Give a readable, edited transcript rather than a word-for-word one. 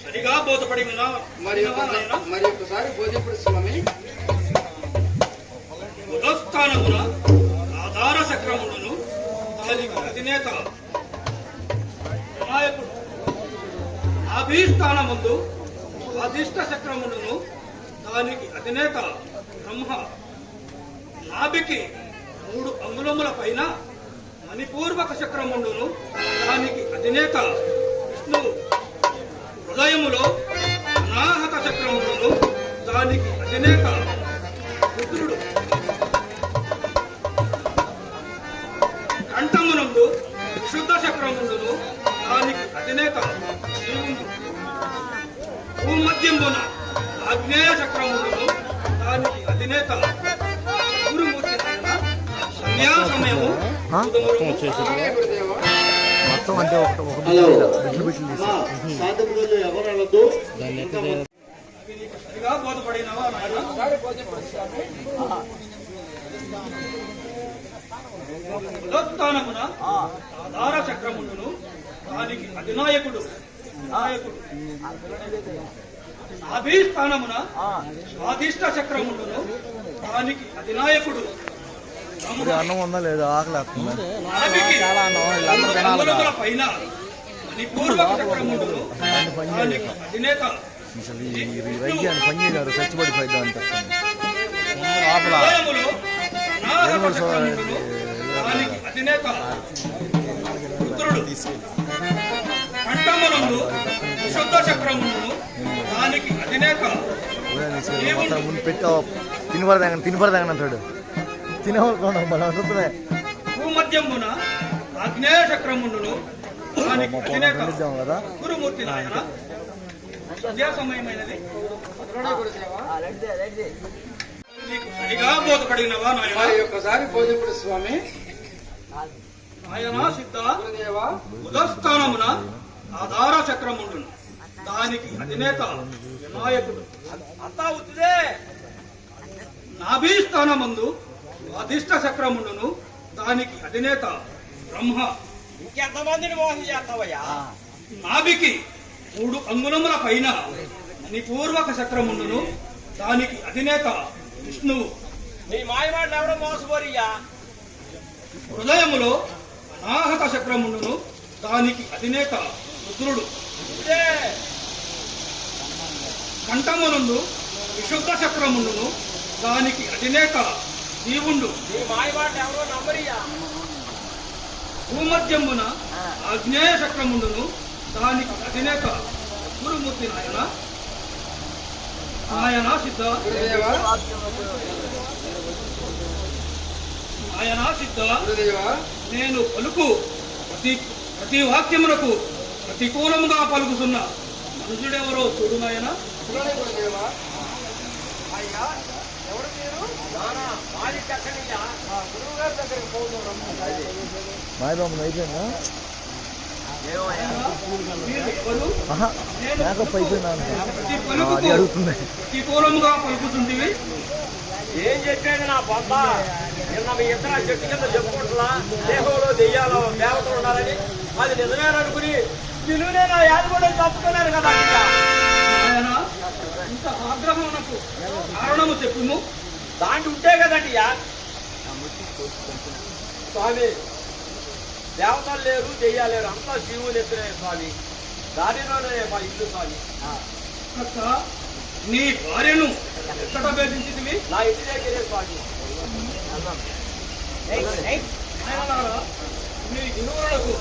సరిగా బోధపడి ఉన్నా మరి ఒకసారి బోధింపుడు స్వామి. ఉదస్థానమున ఆధార చక్రములను దానికి అధినేత వినాయకుడు, నాభీస్థానముందు స్వాధిష్ట చక్రములను దానికి అధినేత బ్రహ్మ, నాభికి 3 అంగుళముల పైన మణిపూర్వక చక్రముండును దానికి అధినేత విష్ణువు, హృదయములో అనాహత చక్రములను దానికి అధినేత రుద్రుడు, కంఠమునందు విశుద్ధ చక్రములను దానికి అధినేత శివుడు, భూమధ్యమున ఆగ్నేయ చక్రములను దానికి అధినేత గురుమూర్తి ఆయన సంధ్యా సమయము మొత్తం అంటే సరిగా బోధపడినవా ఉదస్థానమున ఆధార చక్రములను దానికి అధినాయకుడు నాభీస్థానమున స్వాధిష్ట చక్రములను దానికి అధినాయకుడు, అన్నం ఉందా లేదా ఆకలి పైన మణిపూర్వక చక్రములను దానికి అధినేత వైద్యాన్ని పనిచేయగారు చచ్చిపడిపోయిద్దా అని దానికి అధినేత రుద్రుడు, కంఠమునందు విశుద్ధ చక్రములను దానికి అధినేత ముందు పెట్టి తినపడదాగన అంటాడు తినవనుకోండి మన అడుగుతున్నాయి. భూమధ్యమున ఆగ్నేయ చక్రమును దానికి అధినేత గురుమూర్తి నాయన సంధ్యా సమయమైనది. నీకు సరిగా బోధపడినవా నాయన? ఒక్కసారి బోధింపుడు స్వామి. నాయన సిద్ధ ఉదస్థానమున ఆధార చక్రముండును దానికి అధినేత వినాయకుడు, అంతా ఉత్తిదే. నాభీస్థానమందు అధిష్ట చక్రముండును దానికి అధినేత బ్రహ్మ, ఇంకెంతమందిని మోసం చేస్తావయ్యా? నాభికి 3 అంగుళముల పైన మణిపూర్వక చక్రముండును దానికి అధినేత విష్ణువు, నీ మాయమాటలు ఎవడో మోసపోరియా? హృదయములో అనాహత చక్రముండును దానికి అధినేత రుద్రుడు, కంఠమునందు విశుద్ధ చక్రముండును దానికి అధినేత శివుండు, నీ మాయమాటలు ఎవరో నమ్మరియా? భూమధ్యమున ఆగ్నేయ చక్రముండును దానికి అధినేత గురుమూర్తి నాయన సిద్ధ నేను పలుకు ప్రతి వాక్యమునకు ప్రతికూలముగా పలుకుతున్న మనుషుడెవరో చూడు నాయన. మాయబాబు అయిపోయిందా? అడుగుతుంది ప్రతికూలముగా పలుకుతుంటివి. ఏం చెప్పాడు నా బొంద? నిన్న మీ ఇద్దరు చెట్టు కింద చెప్పుకుంటున్నా దేహంలో దెయ్యాలో దేవతలు ఉన్నారని. అది నిజమేననుకుని నిలువునే నా యాద కూడా తప్పుకున్నారు కదా. ఆయన ఇంత ఆగ్రహమునకు కారణము చెప్పుము. దాంట్లో ఉంటే కదండి స్వామి, దేవతలు లేరు దెయ్యాలేరు, అంతా శివుని ఎత్తునే స్వామి. దానిలోనే మా ఇల్లు స్వామి. నీ భార్యను ఎక్కడ భేదించింది? నా ఇంటి దగ్గరే స్వామి. మీ ఇనువులకు